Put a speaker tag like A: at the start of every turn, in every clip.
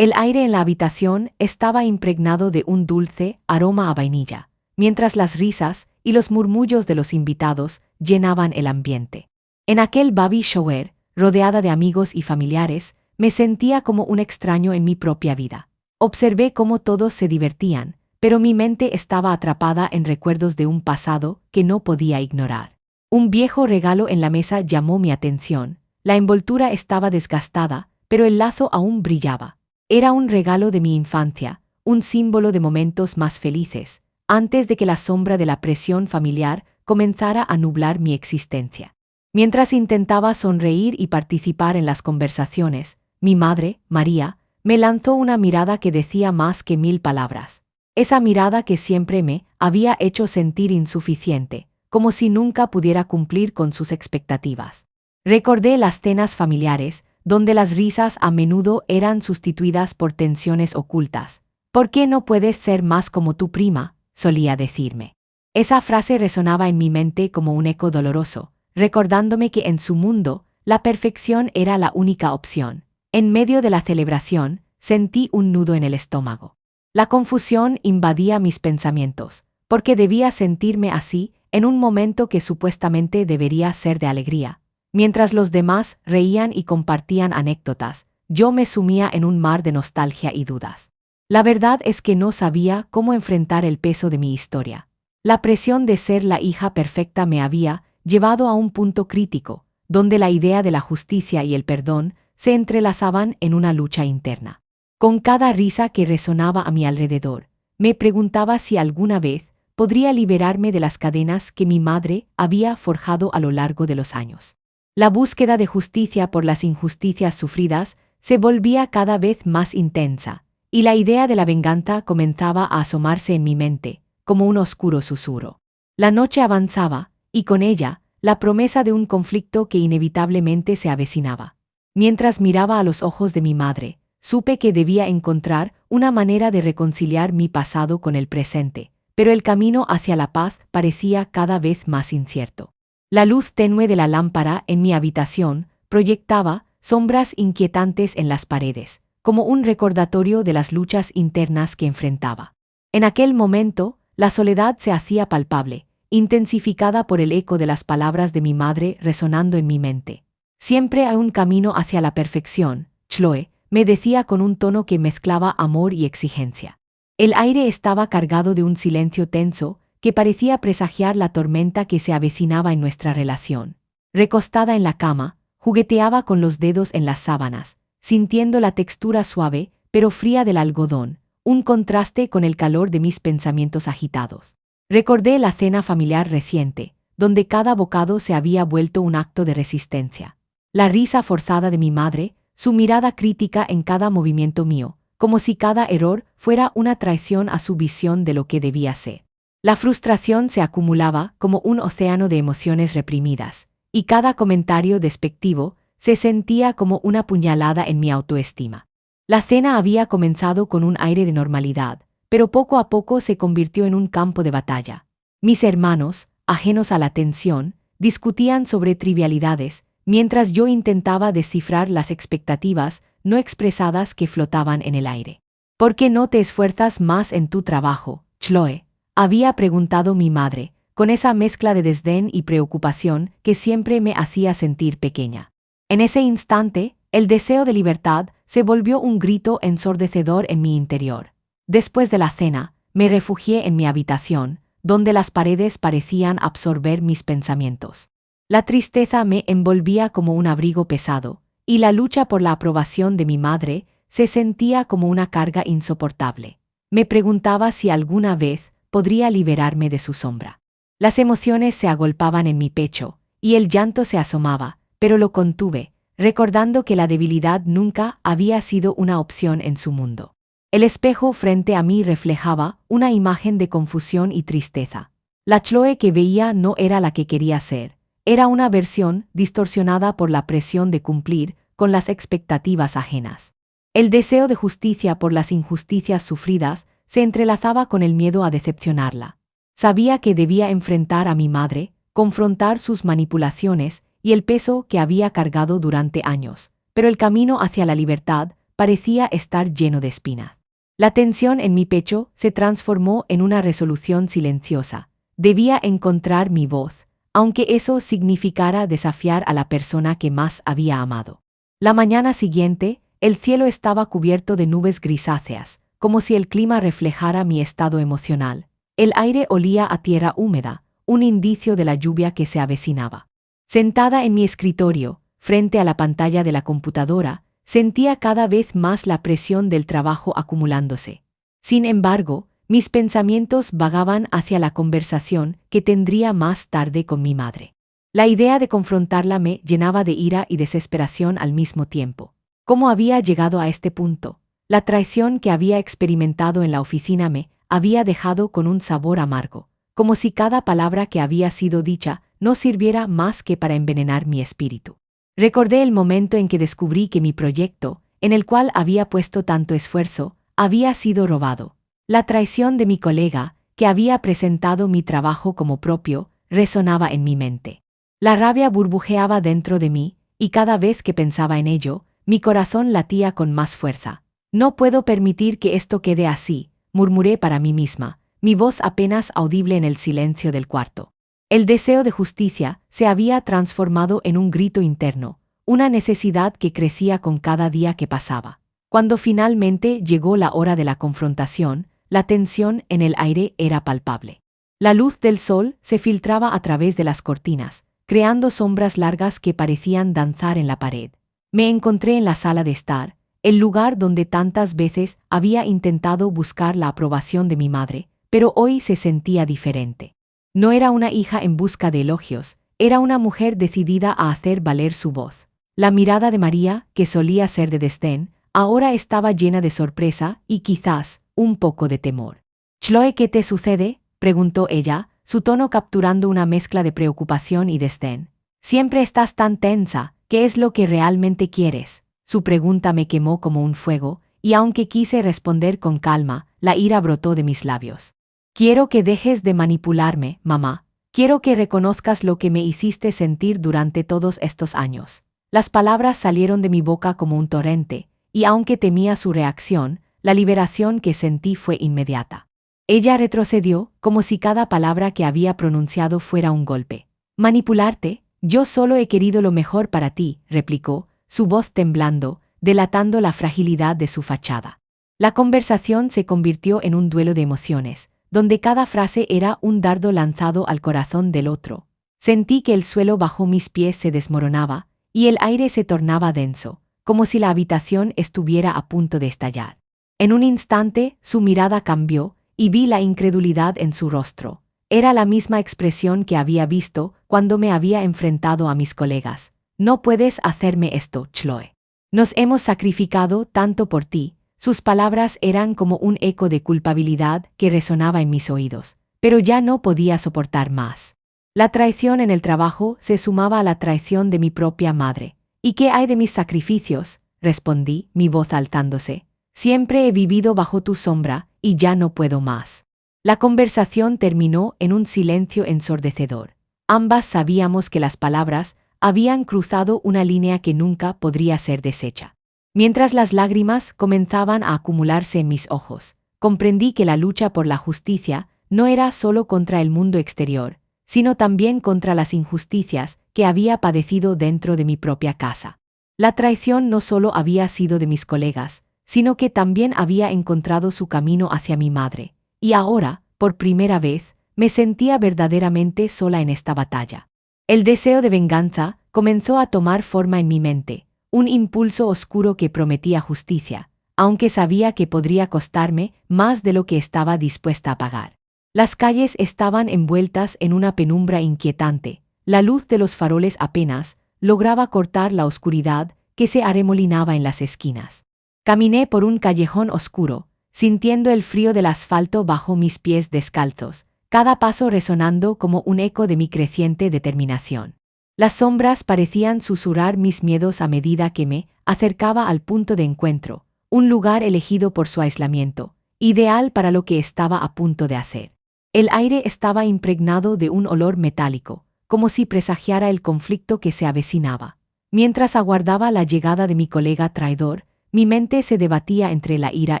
A: El aire en la habitación estaba impregnado de un dulce aroma a vainilla, mientras las risas y los murmullos de los invitados llenaban el ambiente. En aquel baby shower, rodeada de amigos y familiares, me sentía como un extraño en mi propia vida. Observé cómo todos se divertían, pero mi mente estaba atrapada en recuerdos de un pasado que no podía ignorar. Un viejo regalo en la mesa llamó mi atención. La envoltura estaba desgastada, pero el lazo aún brillaba. Era un regalo de mi infancia, un símbolo de momentos más felices, antes de que la sombra de la presión familiar comenzara a nublar mi existencia. Mientras intentaba sonreír y participar en las conversaciones, mi madre, María, me lanzó una mirada que decía más que 1000 palabras. Esa mirada que siempre me había hecho sentir insuficiente, como si nunca pudiera cumplir con sus expectativas. Recordé las cenas familiares, donde las risas a menudo eran sustituidas por tensiones ocultas. ¿Por qué no puedes ser más como tu prima?, solía decirme. Esa frase resonaba en mi mente como un eco doloroso, recordándome que en su mundo, la perfección era la única opción. En medio de la celebración, sentí un nudo en el estómago. La confusión invadía mis pensamientos, porque debía sentirme así en un momento que supuestamente debería ser de alegría. Mientras los demás reían y compartían anécdotas, yo me sumía en un mar de nostalgia y dudas. La verdad es que no sabía cómo enfrentar el peso de mi historia. La presión de ser la hija perfecta me había llevado a un punto crítico, donde la idea de la justicia y el perdón se entrelazaban en una lucha interna. Con cada risa que resonaba a mi alrededor, me preguntaba si alguna vez podría liberarme de las cadenas que mi madre había forjado a lo largo de los años. La búsqueda de justicia por las injusticias sufridas se volvía cada vez más intensa, y la idea de la venganza comenzaba a asomarse en mi mente, como un oscuro susurro. La noche avanzaba, y con ella, la promesa de un conflicto que inevitablemente se avecinaba. Mientras miraba a los ojos de mi madre, supe que debía encontrar una manera de reconciliar mi pasado con el presente, pero el camino hacia la paz parecía cada vez más incierto. La luz tenue de la lámpara en mi habitación proyectaba sombras inquietantes en las paredes, como un recordatorio de las luchas internas que enfrentaba. En aquel momento, la soledad se hacía palpable, intensificada por el eco de las palabras de mi madre resonando en mi mente. Siempre hay un camino hacia la perfección, Chloe, me decía con un tono que mezclaba amor y exigencia. El aire estaba cargado de un silencio tenso que parecía presagiar la tormenta que se avecinaba en nuestra relación. Recostada en la cama, jugueteaba con los dedos en las sábanas, sintiendo la textura suave pero fría del algodón, un contraste con el calor de mis pensamientos agitados. Recordé la cena familiar reciente, donde cada bocado se había vuelto un acto de resistencia. La risa forzada de mi madre, su mirada crítica en cada movimiento mío, como si cada error fuera una traición a su visión de lo que debía ser. La frustración se acumulaba como un océano de emociones reprimidas, y cada comentario despectivo se sentía como una puñalada en mi autoestima. La cena había comenzado con un aire de normalidad, pero poco a poco se convirtió en un campo de batalla. Mis hermanos, ajenos a la tensión, discutían sobre trivialidades, mientras yo intentaba descifrar las expectativas no expresadas que flotaban en el aire. ¿Por qué no te esfuerzas más en tu trabajo, Chloe?, había preguntado mi madre, con esa mezcla de desdén y preocupación que siempre me hacía sentir pequeña. En ese instante, el deseo de libertad se volvió un grito ensordecedor en mi interior. Después de la cena, me refugié en mi habitación, donde las paredes parecían absorber mis pensamientos. La tristeza me envolvía como un abrigo pesado, y la lucha por la aprobación de mi madre se sentía como una carga insoportable. Me preguntaba si alguna vez podría liberarme de su sombra. Las emociones se agolpaban en mi pecho, y el llanto se asomaba, pero lo contuve, recordando que la debilidad nunca había sido una opción en su mundo. El espejo frente a mí reflejaba una imagen de confusión y tristeza. La Chloe que veía no era la que quería ser, era una versión distorsionada por la presión de cumplir con las expectativas ajenas. El deseo de justicia por las injusticias sufridas se entrelazaba con el miedo a decepcionarla. Sabía que debía enfrentar a mi madre, confrontar sus manipulaciones y el peso que había cargado durante años, pero el camino hacia la libertad parecía estar lleno de espinas. La tensión en mi pecho se transformó en una resolución silenciosa. Debía encontrar mi voz, aunque eso significara desafiar a la persona que más había amado. La mañana siguiente, el cielo estaba cubierto de nubes grisáceas, como si el clima reflejara mi estado emocional. El aire olía a tierra húmeda, un indicio de la lluvia que se avecinaba. Sentada en mi escritorio, frente a la pantalla de la computadora, sentía cada vez más la presión del trabajo acumulándose. Sin embargo, mis pensamientos vagaban hacia la conversación que tendría más tarde con mi madre. La idea de confrontarla me llenaba de ira y desesperación al mismo tiempo. ¿Cómo había llegado a este punto? La traición que había experimentado en la oficina me había dejado con un sabor amargo, como si cada palabra que había sido dicha no sirviera más que para envenenar mi espíritu. Recordé el momento en que descubrí que mi proyecto, en el cual había puesto tanto esfuerzo, había sido robado. La traición de mi colega, que había presentado mi trabajo como propio, resonaba en mi mente. La rabia burbujeaba dentro de mí, y cada vez que pensaba en ello, mi corazón latía con más fuerza. No puedo permitir que esto quede así, murmuré para mí misma, mi voz apenas audible en el silencio del cuarto. El deseo de justicia se había transformado en un grito interno, una necesidad que crecía con cada día que pasaba. Cuando finalmente llegó la hora de la confrontación, la tensión en el aire era palpable. La luz del sol se filtraba a través de las cortinas, creando sombras largas que parecían danzar en la pared. Me encontré en la sala de estar, el lugar donde tantas veces había intentado buscar la aprobación de mi madre, pero hoy se sentía diferente. No era una hija en busca de elogios, era una mujer decidida a hacer valer su voz. La mirada de María, que solía ser de desdén, ahora estaba llena de sorpresa y quizás un poco de temor. «Chloe, ¿qué te sucede?», preguntó ella, su tono capturando una mezcla de preocupación y desdén. «Siempre estás tan tensa, ¿qué es lo que realmente quieres?». Su pregunta me quemó como un fuego, y aunque quise responder con calma, la ira brotó de mis labios. «Quiero que dejes de manipularme, mamá. Quiero que reconozcas lo que me hiciste sentir durante todos estos años». Las palabras salieron de mi boca como un torrente, y aunque temía su reacción, la liberación que sentí fue inmediata. Ella retrocedió, como si cada palabra que había pronunciado fuera un golpe. «¿Manipularte? Yo solo he querido lo mejor para ti», replicó, su voz temblando, delatando la fragilidad de su fachada. La conversación se convirtió en un duelo de emociones, donde cada frase era un dardo lanzado al corazón del otro. Sentí que el suelo bajo mis pies se desmoronaba, y el aire se tornaba denso, como si la habitación estuviera a punto de estallar. En un instante, su mirada cambió, y vi la incredulidad en su rostro. Era la misma expresión que había visto cuando me había enfrentado a mis colegas. «No puedes hacerme esto, Chloe. Nos hemos sacrificado tanto por ti». Sus palabras eran como un eco de culpabilidad que resonaba en mis oídos, pero ya no podía soportar más. La traición en el trabajo se sumaba a la traición de mi propia madre. «¿Y qué hay de mis sacrificios?», respondí, mi voz alzándose. «Siempre he vivido bajo tu sombra, y ya no puedo más». La conversación terminó en un silencio ensordecedor. Ambas sabíamos que las palabras habían cruzado una línea que nunca podría ser deshecha. Mientras las lágrimas comenzaban a acumularse en mis ojos, comprendí que la lucha por la justicia no era solo contra el mundo exterior, sino también contra las injusticias que había padecido dentro de mi propia casa. La traición no solo había sido de mis colegas, sino que también había encontrado su camino hacia mi madre, y ahora, por primera vez, me sentía verdaderamente sola en esta batalla. El deseo de venganza comenzó a tomar forma en mi mente, un impulso oscuro que prometía justicia, aunque sabía que podría costarme más de lo que estaba dispuesta a pagar. Las calles estaban envueltas en una penumbra inquietante, la luz de los faroles apenas lograba cortar la oscuridad que se arremolinaba en las esquinas. Caminé por un callejón oscuro, sintiendo el frío del asfalto bajo mis pies descalzos, cada paso resonando como un eco de mi creciente determinación. Las sombras parecían susurrar mis miedos a medida que me acercaba al punto de encuentro, un lugar elegido por su aislamiento, ideal para lo que estaba a punto de hacer. El aire estaba impregnado de un olor metálico, como si presagiara el conflicto que se avecinaba. Mientras aguardaba la llegada de mi colega traidor, mi mente se debatía entre la ira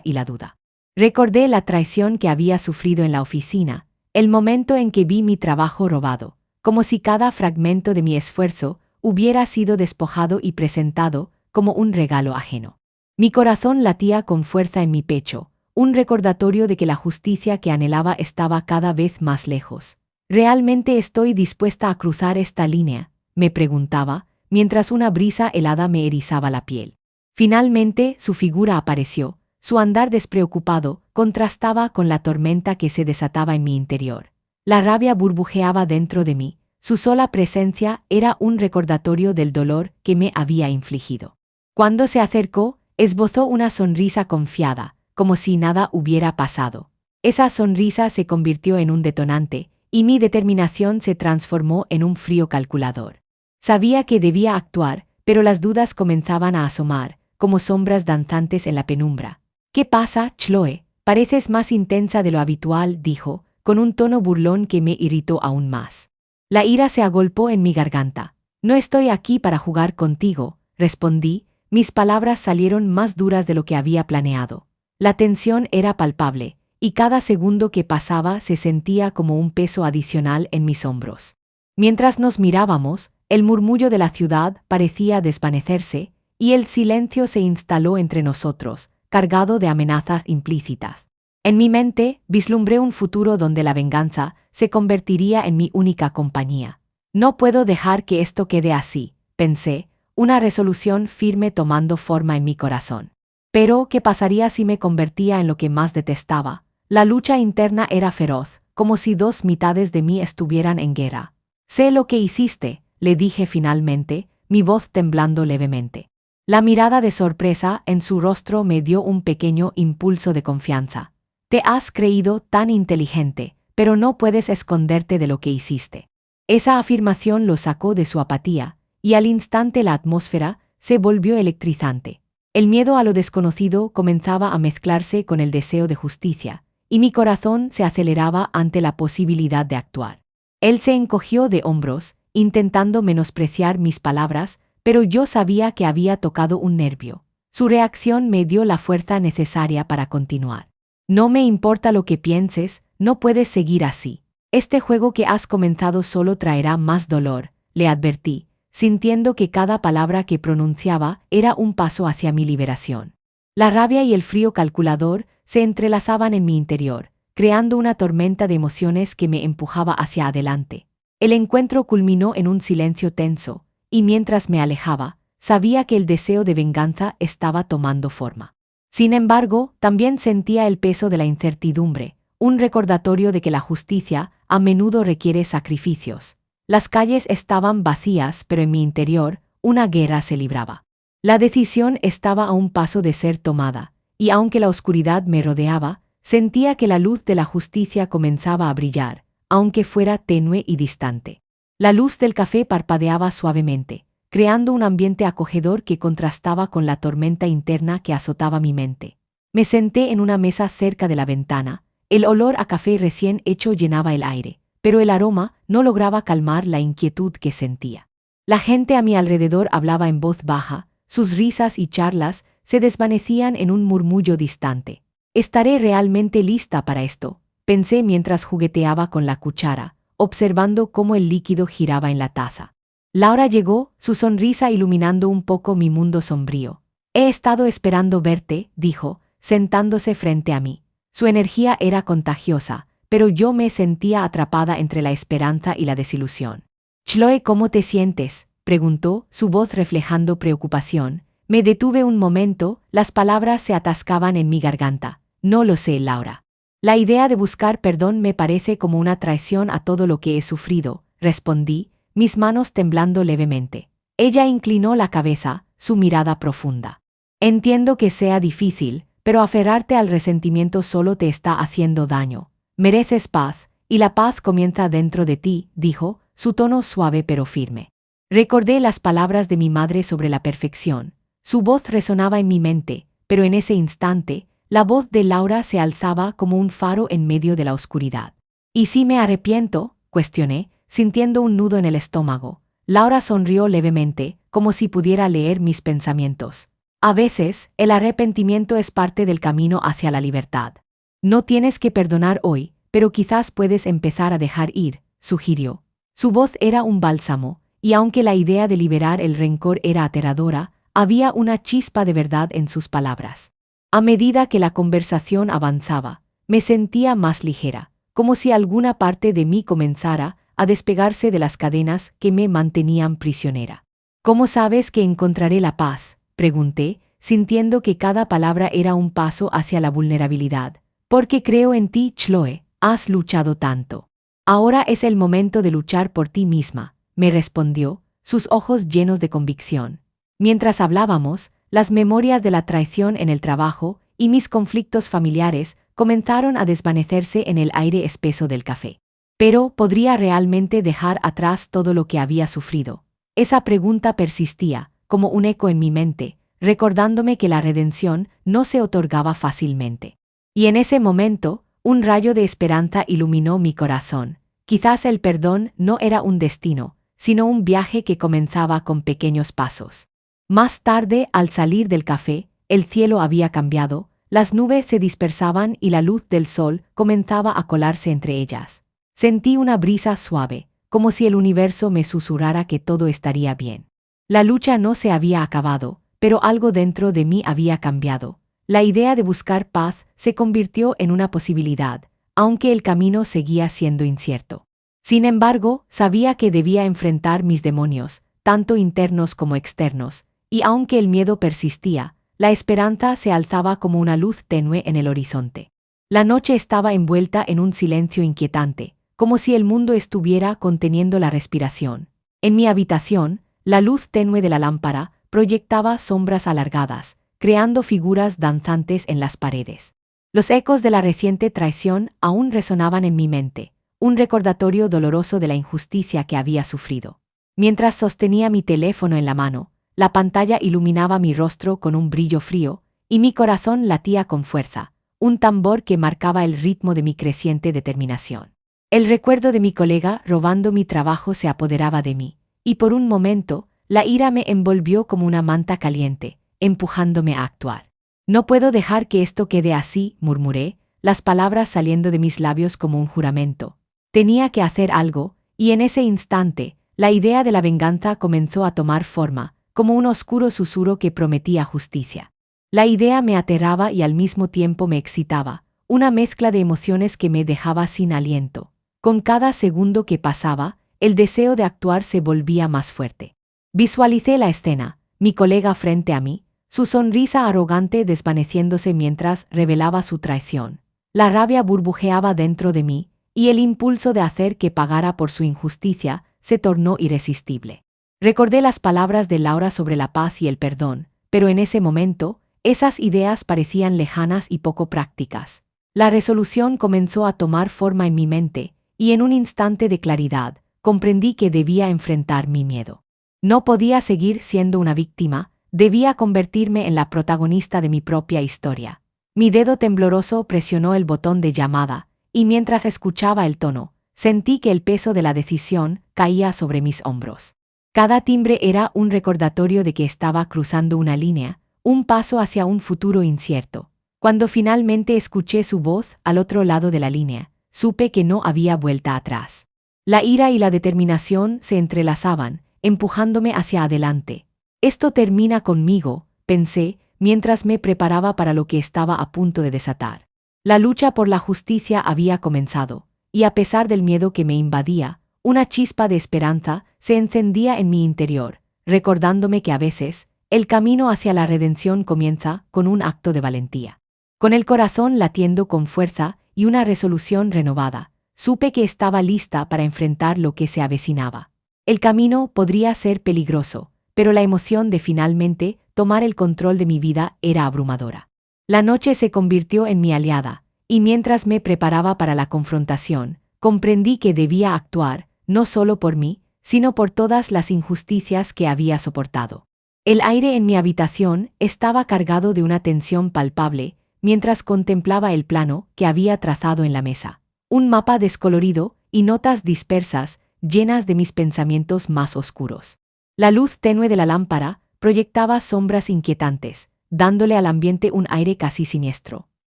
A: y la duda. Recordé la traición que había sufrido en la oficina, el momento en que vi mi trabajo robado, como si cada fragmento de mi esfuerzo hubiera sido despojado y presentado como un regalo ajeno. Mi corazón latía con fuerza en mi pecho, un recordatorio de que la justicia que anhelaba estaba cada vez más lejos. ¿Realmente estoy dispuesta a cruzar esta línea?, me preguntaba, mientras una brisa helada me erizaba la piel. Finalmente, su figura apareció. Su andar despreocupado contrastaba con la tormenta que se desataba en mi interior. La rabia burbujeaba dentro de mí. Su sola presencia era un recordatorio del dolor que me había infligido. Cuando se acercó, esbozó una sonrisa confiada, como si nada hubiera pasado. Esa sonrisa se convirtió en un detonante, y mi determinación se transformó en un frío calculador. Sabía que debía actuar, pero las dudas comenzaban a asomar, como sombras danzantes en la penumbra. «¿Qué pasa, Chloe? Pareces más intensa de lo habitual», dijo, con un tono burlón que me irritó aún más. La ira se agolpó en mi garganta. «No estoy aquí para jugar contigo», respondí. Mis palabras salieron más duras de lo que había planeado. La tensión era palpable, y cada segundo que pasaba se sentía como un peso adicional en mis hombros. Mientras nos mirábamos, el murmullo de la ciudad parecía desvanecerse, y el silencio se instaló entre nosotros, cargado de amenazas implícitas. En mi mente, vislumbré un futuro donde la venganza se convertiría en mi única compañía. No puedo dejar que esto quede así, pensé, una resolución firme tomando forma en mi corazón. Pero, ¿qué pasaría si me convertía en lo que más detestaba? La lucha interna era feroz, como si dos mitades de mí estuvieran en guerra. «Sé lo que hiciste», le dije finalmente, mi voz temblando levemente. La mirada de sorpresa en su rostro me dio un pequeño impulso de confianza. «Te has creído tan inteligente, pero no puedes esconderte de lo que hiciste». Esa afirmación lo sacó de su apatía, y al instante la atmósfera se volvió electrizante. El miedo a lo desconocido comenzaba a mezclarse con el deseo de justicia, y mi corazón se aceleraba ante la posibilidad de actuar. Él se encogió de hombros, intentando menospreciar mis palabras, pero yo sabía que había tocado un nervio. Su reacción me dio la fuerza necesaria para continuar. «No me importa lo que pienses, no puedes seguir así. Este juego que has comenzado solo traerá más dolor», le advertí, sintiendo que cada palabra que pronunciaba era un paso hacia mi liberación. La rabia y el frío calculador se entrelazaban en mi interior, creando una tormenta de emociones que me empujaba hacia adelante. El encuentro culminó en un silencio tenso, y mientras me alejaba, sabía que el deseo de venganza estaba tomando forma. Sin embargo, también sentía el peso de la incertidumbre, un recordatorio de que la justicia a menudo requiere sacrificios. Las calles estaban vacías, pero en mi interior, una guerra se libraba. La decisión estaba a un paso de ser tomada, y aunque la oscuridad me rodeaba, sentía que la luz de la justicia comenzaba a brillar, aunque fuera tenue y distante. La luz del café parpadeaba suavemente, creando un ambiente acogedor que contrastaba con la tormenta interna que azotaba mi mente. Me senté en una mesa cerca de la ventana. El olor a café recién hecho llenaba el aire, pero el aroma no lograba calmar la inquietud que sentía. La gente a mi alrededor hablaba en voz baja, sus risas y charlas se desvanecían en un murmullo distante. «¿Estaré realmente lista para esto?», pensé mientras jugueteaba con la cuchara, observando cómo el líquido giraba en la taza. Laura llegó, su sonrisa iluminando un poco mi mundo sombrío. «He estado esperando verte», dijo, sentándose frente a mí. Su energía era contagiosa, pero yo me sentía atrapada entre la esperanza y la desilusión. «Chloe, ¿cómo te sientes?», preguntó, su voz reflejando preocupación. Me detuve un momento, las palabras se atascaban en mi garganta. «No lo sé, Laura. La idea de buscar perdón me parece como una traición a todo lo que he sufrido», respondí, mis manos temblando levemente. Ella inclinó la cabeza, su mirada profunda. «Entiendo que sea difícil, pero aferrarte al resentimiento solo te está haciendo daño. Mereces paz, y la paz comienza dentro de ti», dijo, su tono suave pero firme. Recordé las palabras de mi madre sobre la perfección. Su voz resonaba en mi mente, pero en ese instante, la voz de Laura se alzaba como un faro en medio de la oscuridad. «¿Y si me arrepiento?», cuestioné, sintiendo un nudo en el estómago. Laura sonrió levemente, como si pudiera leer mis pensamientos. A veces, el arrepentimiento es parte del camino hacia la libertad. No tienes que perdonar hoy, pero quizás puedes empezar a dejar ir, sugirió. Su voz era un bálsamo, y aunque la idea de liberar el rencor era aterradora, había una chispa de verdad en sus palabras. A medida que la conversación avanzaba, me sentía más ligera, como si alguna parte de mí comenzara a despegarse de las cadenas que me mantenían prisionera. ¿Cómo sabes que encontraré la paz?, pregunté, sintiendo que cada palabra era un paso hacia la vulnerabilidad. Porque creo en ti, Chloe, has luchado tanto. Ahora es el momento de luchar por ti misma, me respondió, sus ojos llenos de convicción. Mientras hablábamos, las memorias de la traición en el trabajo y mis conflictos familiares comenzaron a desvanecerse en el aire espeso del café. Pero, ¿podría realmente dejar atrás todo lo que había sufrido? Esa pregunta persistía, como un eco en mi mente, recordándome que la redención no se otorgaba fácilmente. Y en ese momento, un rayo de esperanza iluminó mi corazón. Quizás el perdón no era un destino, sino un viaje que comenzaba con pequeños pasos. Más tarde, al salir del café, el cielo había cambiado, las nubes se dispersaban y la luz del sol comenzaba a colarse entre ellas. Sentí una brisa suave, como si el universo me susurrara que todo estaría bien. La lucha no se había acabado, pero algo dentro de mí había cambiado. La idea de buscar paz se convirtió en una posibilidad, aunque el camino seguía siendo incierto. Sin embargo, sabía que debía enfrentar mis demonios, tanto internos como externos, y aunque el miedo persistía, la esperanza se alzaba como una luz tenue en el horizonte. La noche estaba envuelta en un silencio inquietante, como si el mundo estuviera conteniendo la respiración. En mi habitación, la luz tenue de la lámpara proyectaba sombras alargadas, creando figuras danzantes en las paredes. Los ecos de la reciente traición aún resonaban en mi mente, un recordatorio doloroso de la injusticia que había sufrido. Mientras sostenía mi teléfono en la mano, la pantalla iluminaba mi rostro con un brillo frío, y mi corazón latía con fuerza, un tambor que marcaba el ritmo de mi creciente determinación. El recuerdo de mi colega robando mi trabajo se apoderaba de mí, y por un momento, la ira me envolvió como una manta caliente, empujándome a actuar. No puedo dejar que esto quede así, murmuré, las palabras saliendo de mis labios como un juramento. Tenía que hacer algo, y en ese instante, la idea de la venganza comenzó a tomar forma, como un oscuro susurro que prometía justicia. La idea me aterraba y al mismo tiempo me excitaba, una mezcla de emociones que me dejaba sin aliento. Con cada segundo que pasaba, el deseo de actuar se volvía más fuerte. Visualicé la escena, mi colega frente a mí, su sonrisa arrogante desvaneciéndose mientras revelaba su traición. La rabia burbujeaba dentro de mí, y el impulso de hacer que pagara por su injusticia se tornó irresistible. Recordé las palabras de Laura sobre la paz y el perdón, pero en ese momento, esas ideas parecían lejanas y poco prácticas. La resolución comenzó a tomar forma en mi mente, y en un instante de claridad, comprendí que debía enfrentar mi miedo. No podía seguir siendo una víctima, debía convertirme en la protagonista de mi propia historia. Mi dedo tembloroso presionó el botón de llamada, y mientras escuchaba el tono, sentí que el peso de la decisión caía sobre mis hombros. Cada timbre era un recordatorio de que estaba cruzando una línea, un paso hacia un futuro incierto. Cuando finalmente escuché su voz al otro lado de la línea, supe que no había vuelta atrás. La ira y la determinación se entrelazaban, empujándome hacia adelante. Esto termina conmigo, pensé, mientras me preparaba para lo que estaba a punto de desatar. La lucha por la justicia había comenzado, y a pesar del miedo que me invadía, una chispa de esperanza se encendía en mi interior, recordándome que a veces, el camino hacia la redención comienza con un acto de valentía. Con el corazón latiendo con fuerza y una resolución renovada, supe que estaba lista para enfrentar lo que se avecinaba. El camino podría ser peligroso, pero la emoción de finalmente tomar el control de mi vida era abrumadora. La noche se convirtió en mi aliada, y mientras me preparaba para la confrontación, comprendí que debía actuar, no solo por mí, sino por todas las injusticias que había soportado. El aire en mi habitación estaba cargado de una tensión palpable, mientras contemplaba el plano que había trazado en la mesa. Un mapa descolorido y notas dispersas, llenas de mis pensamientos más oscuros. La luz tenue de la lámpara proyectaba sombras inquietantes, dándole al ambiente un aire casi siniestro.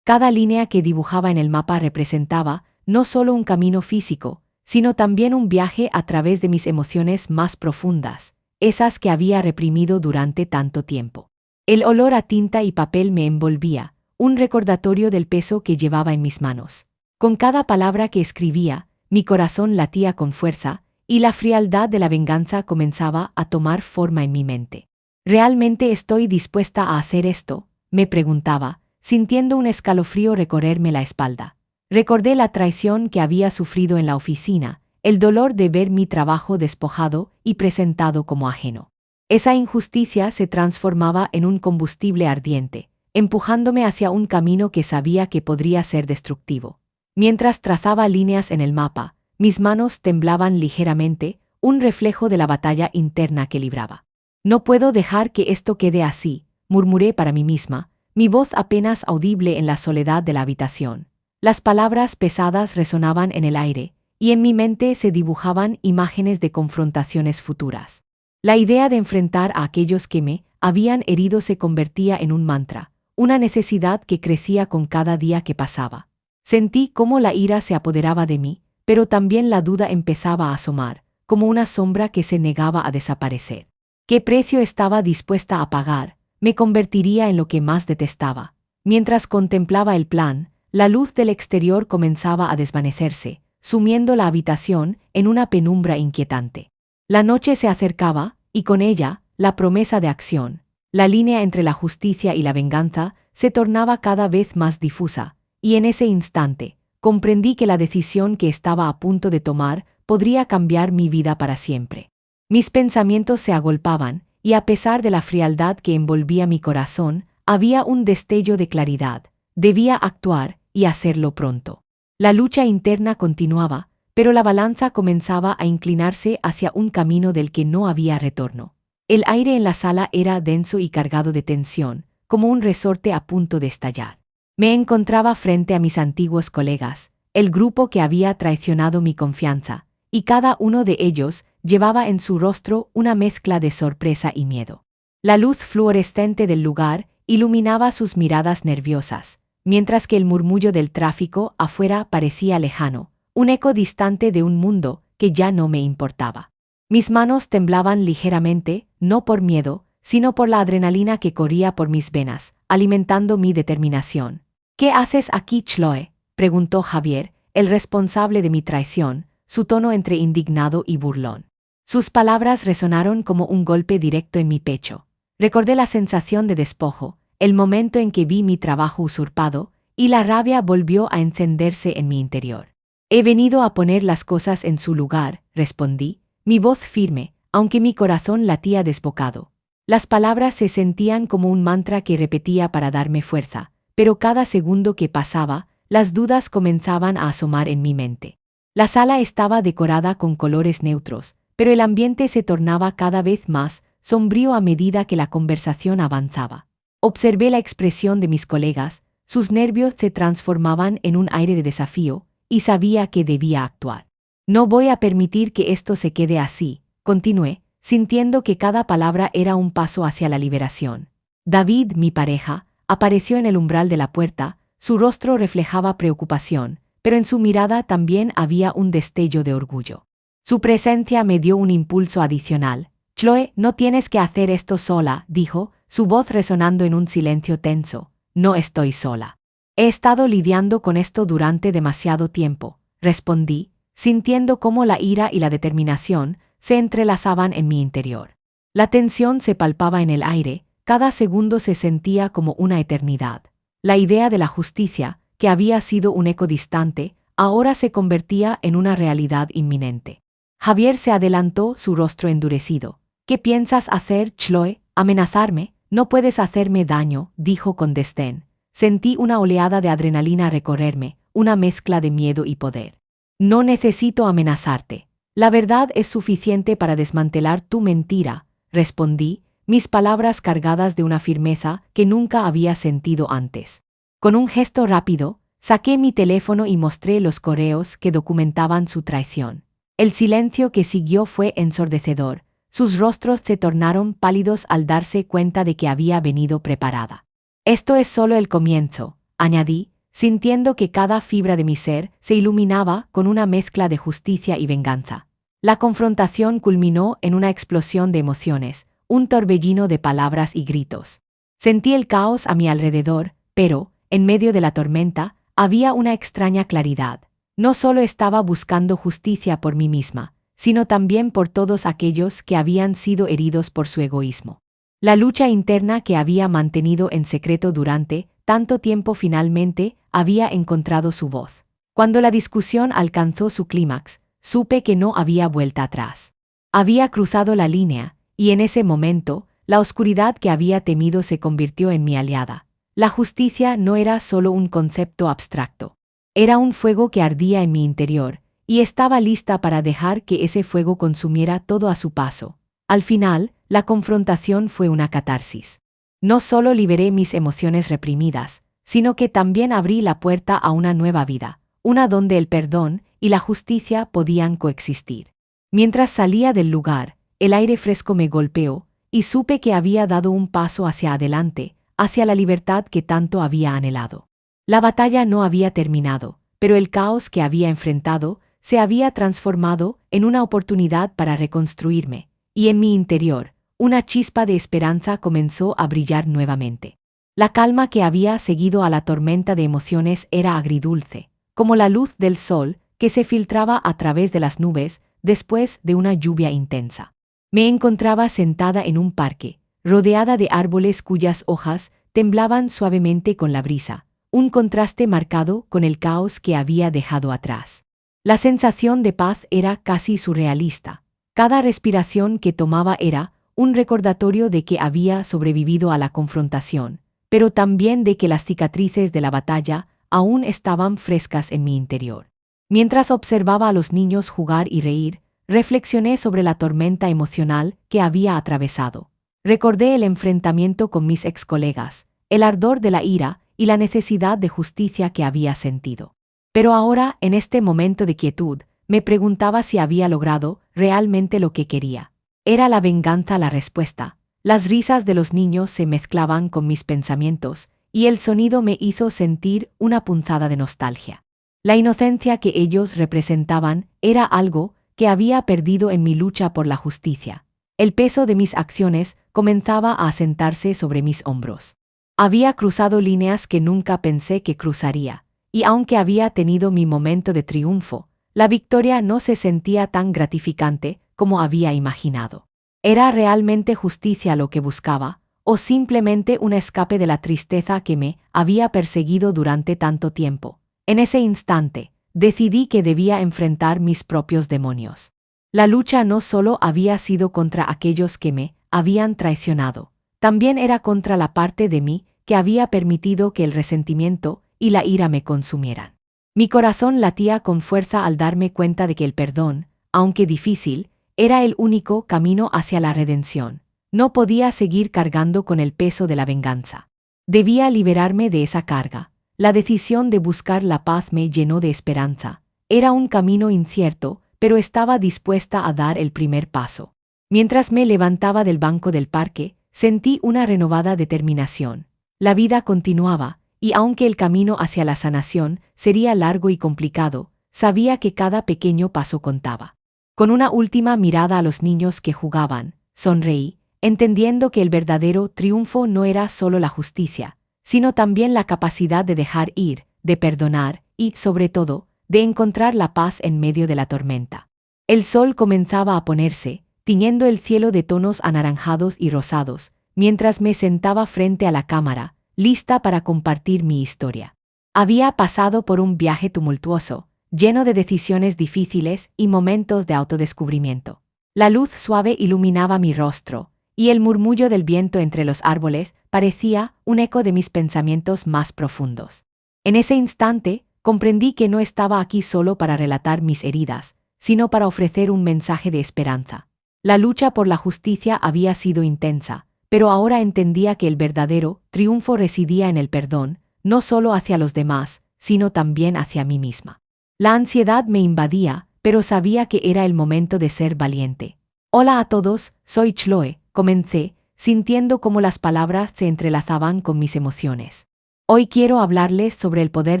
A: Cada línea que dibujaba en el mapa representaba no solo un camino físico, sino también un viaje a través de mis emociones más profundas, esas que había reprimido durante tanto tiempo. El olor a tinta y papel me envolvía, un recordatorio del peso que llevaba en mis manos. Con cada palabra que escribía, mi corazón latía con fuerza, y la frialdad de la venganza comenzaba a tomar forma en mi mente. ¿Realmente estoy dispuesta a hacer esto?, me preguntaba, sintiendo un escalofrío recorrerme la espalda. Recordé la traición que había sufrido en la oficina, el dolor de ver mi trabajo despojado y presentado como ajeno. Esa injusticia se transformaba en un combustible ardiente, empujándome hacia un camino que sabía que podría ser destructivo. Mientras trazaba líneas en el mapa, mis manos temblaban ligeramente, un reflejo de la batalla interna que libraba. No puedo dejar que esto quede así, murmuré para mí misma, mi voz apenas audible en la soledad de la habitación. Las palabras pesadas resonaban en el aire, y en mi mente se dibujaban imágenes de confrontaciones futuras. La idea de enfrentar a aquellos que me habían herido se convertía en un mantra, una necesidad que crecía con cada día que pasaba. Sentí cómo la ira se apoderaba de mí, pero también la duda empezaba a asomar, como una sombra que se negaba a desaparecer. ¿Qué precio estaba dispuesta a pagar? Me convertiría en lo que más detestaba. Mientras contemplaba el plan, la luz del exterior comenzaba a desvanecerse, sumiendo la habitación en una penumbra inquietante. La noche se acercaba, y con ella, la promesa de acción. La línea entre la justicia y la venganza se tornaba cada vez más difusa, y en ese instante, comprendí que la decisión que estaba a punto de tomar podría cambiar mi vida para siempre. Mis pensamientos se agolpaban, y a pesar de la frialdad que envolvía mi corazón, había un destello de claridad. Debía actuar, y hacerlo pronto. La lucha interna continuaba, pero la balanza comenzaba a inclinarse hacia un camino del que no había retorno. El aire en la sala era denso y cargado de tensión, como un resorte a punto de estallar. Me encontraba frente a mis antiguos colegas, el grupo que había traicionado mi confianza, y cada uno de ellos llevaba en su rostro una mezcla de sorpresa y miedo. La luz fluorescente del lugar iluminaba sus miradas nerviosas, mientras que el murmullo del tráfico afuera parecía lejano, un eco distante de un mundo que ya no me importaba. Mis manos temblaban ligeramente, no por miedo, sino por la adrenalina que corría por mis venas, alimentando mi determinación. ¿Qué haces aquí, Chloe?, preguntó Javier, el responsable de mi traición, su tono entre indignado y burlón. Sus palabras resonaron como un golpe directo en mi pecho. Recordé la sensación de despojo, el momento en que vi mi trabajo usurpado, y la rabia volvió a encenderse en mi interior. He venido a poner las cosas en su lugar, respondí, mi voz firme, aunque mi corazón latía desbocado. Las palabras se sentían como un mantra que repetía para darme fuerza, pero cada segundo que pasaba, las dudas comenzaban a asomar en mi mente. La sala estaba decorada con colores neutros, pero el ambiente se tornaba cada vez más sombrío a medida que la conversación avanzaba. Observé la expresión de mis colegas, sus nervios se transformaban en un aire de desafío, y sabía que debía actuar. No voy a permitir que esto se quede así, continué, sintiendo que cada palabra era un paso hacia la liberación. David, mi pareja, apareció en el umbral de la puerta, su rostro reflejaba preocupación, pero en su mirada también había un destello de orgullo. Su presencia me dio un impulso adicional. Chloe, no tienes que hacer esto sola, dijo, su voz resonando en un silencio tenso. No estoy sola. He estado lidiando con esto durante demasiado tiempo, respondí, sintiendo cómo la ira y la determinación se entrelazaban en mi interior. La tensión se palpaba en el aire, cada segundo se sentía como una eternidad. La idea de la justicia, que había sido un eco distante, ahora se convertía en una realidad inminente. Javier se adelantó, su rostro endurecido. ¿Qué piensas hacer, Chloe? ¿Amenazarme? No puedes hacerme daño, dijo con desdén. Sentí una oleada de adrenalina recorrerme, una mezcla de miedo y poder. No necesito amenazarte. La verdad es suficiente para desmantelar tu mentira, respondí, mis palabras cargadas de una firmeza que nunca había sentido antes. Con un gesto rápido, saqué mi teléfono y mostré los correos que documentaban su traición. El silencio que siguió fue ensordecedor, sus rostros se tornaron pálidos al darse cuenta de que había venido preparada. Esto es solo el comienzo, añadí, sintiendo que cada fibra de mi ser se iluminaba con una mezcla de justicia y venganza. La confrontación culminó en una explosión de emociones, un torbellino de palabras y gritos. Sentí el caos a mi alrededor, pero, en medio de la tormenta, había una extraña claridad. No solo estaba buscando justicia por mí misma, sino también por todos aquellos que habían sido heridos por su egoísmo. La lucha interna que había mantenido en secreto durante tanto tiempo finalmente había encontrado su voz. Cuando la discusión alcanzó su clímax, supe que no había vuelta atrás. Había cruzado la línea, y en ese momento, la oscuridad que había temido se convirtió en mi aliada. La justicia no era solo un concepto abstracto. Era un fuego que ardía en mi interior, y estaba lista para dejar que ese fuego consumiera todo a su paso. Al final, la confrontación fue una catarsis. No solo liberé mis emociones reprimidas, sino que también abrí la puerta a una nueva vida, una donde el perdón y la justicia podían coexistir. Mientras salía del lugar, el aire fresco me golpeó, y supe que había dado un paso hacia adelante, hacia la libertad que tanto había anhelado. La batalla no había terminado, pero el caos que había enfrentado se había transformado en una oportunidad para reconstruirme, y en mi interior, una chispa de esperanza comenzó a brillar nuevamente. La calma que había seguido a la tormenta de emociones era agridulce, como la luz del sol que se filtraba a través de las nubes después de una lluvia intensa. Me encontraba sentada en un parque, rodeada de árboles cuyas hojas temblaban suavemente con la brisa, un contraste marcado con el caos que había dejado atrás. La sensación de paz era casi surrealista. Cada respiración que tomaba era un recordatorio de que había sobrevivido a la confrontación, pero también de que las cicatrices de la batalla aún estaban frescas en mi interior. Mientras observaba a los niños jugar y reír, reflexioné sobre la tormenta emocional que había atravesado. Recordé el enfrentamiento con mis excolegas, el ardor de la ira y la necesidad de justicia que había sentido. Pero ahora, en este momento de quietud, me preguntaba si había logrado realmente lo que quería. ¿Era la venganza la respuesta? Las risas de los niños se mezclaban con mis pensamientos, y el sonido me hizo sentir una punzada de nostalgia. La inocencia que ellos representaban era algo que había perdido en mi lucha por la justicia. El peso de mis acciones comenzaba a asentarse sobre mis hombros. Había cruzado líneas que nunca pensé que cruzaría, y aunque había tenido mi momento de triunfo, la victoria no se sentía tan gratificante como había imaginado. ¿Era realmente justicia lo que buscaba, o simplemente un escape de la tristeza que me había perseguido durante tanto tiempo? En ese instante, decidí que debía enfrentar mis propios demonios. La lucha no solo había sido contra aquellos que me habían traicionado, también era contra la parte de mí que había permitido que el resentimiento y la ira me consumieran. Mi corazón latía con fuerza al darme cuenta de que el perdón, aunque difícil, era el único camino hacia la redención. No podía seguir cargando con el peso de la venganza. Debía liberarme de esa carga. La decisión de buscar la paz me llenó de esperanza. Era un camino incierto, pero estaba dispuesta a dar el primer paso. Mientras me levantaba del banco del parque, sentí una renovada determinación. La vida continuaba, y aunque el camino hacia la sanación sería largo y complicado, sabía que cada pequeño paso contaba. Con una última mirada a los niños que jugaban, sonreí, entendiendo que el verdadero triunfo no era solo la justicia, sino también la capacidad de dejar ir, de perdonar y, sobre todo, de encontrar la paz en medio de la tormenta. El sol comenzaba a ponerse, tiñendo el cielo de tonos anaranjados y rosados, mientras me sentaba frente a la cámara, lista para compartir mi historia. Había pasado por un viaje tumultuoso, lleno de decisiones difíciles y momentos de autodescubrimiento. La luz suave iluminaba mi rostro, y el murmullo del viento entre los árboles parecía un eco de mis pensamientos más profundos. En ese instante, comprendí que no estaba aquí solo para relatar mis heridas, sino para ofrecer un mensaje de esperanza. La lucha por la justicia había sido intensa, pero ahora entendía que el verdadero triunfo residía en el perdón, no solo hacia los demás, sino también hacia mí misma. La ansiedad me invadía, pero sabía que era el momento de ser valiente. Hola a todos, soy Chloe, comencé, sintiendo cómo las palabras se entrelazaban con mis emociones. Hoy quiero hablarles sobre el poder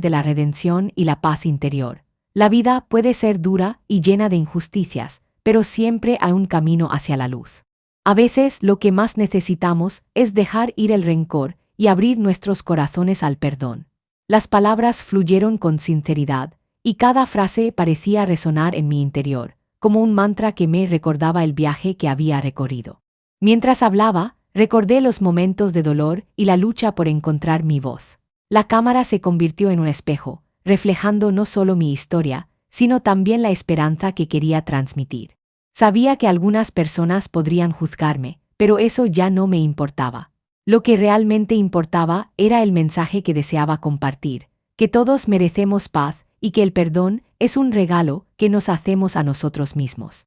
A: de la redención y la paz interior. La vida puede ser dura y llena de injusticias, pero siempre hay un camino hacia la luz. A veces lo que más necesitamos es dejar ir el rencor y abrir nuestros corazones al perdón. Las palabras fluyeron con sinceridad, y cada frase parecía resonar en mi interior, como un mantra que me recordaba el viaje que había recorrido. Mientras hablaba, recordé los momentos de dolor y la lucha por encontrar mi voz. La cámara se convirtió en un espejo, reflejando no solo mi historia, sino también la esperanza que quería transmitir. Sabía que algunas personas podrían juzgarme, pero eso ya no me importaba. Lo que realmente importaba era el mensaje que deseaba compartir, que todos merecemos paz y que el perdón es un regalo que nos hacemos a nosotros mismos.